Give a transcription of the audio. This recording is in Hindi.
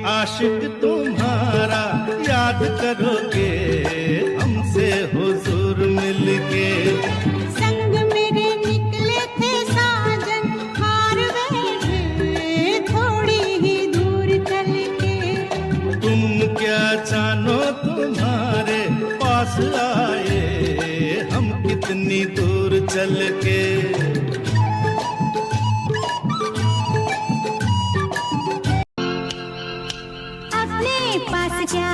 आशिक तुम्हारा याद करोगे हमसे हुजूर मिलके। संग मेरे निकले थे साजन, हार बैठे थोड़ी ही दूर चल के। तुम क्या जानो तुम्हारे पास आए हम कितनी दूर चल के। अपने पास क्या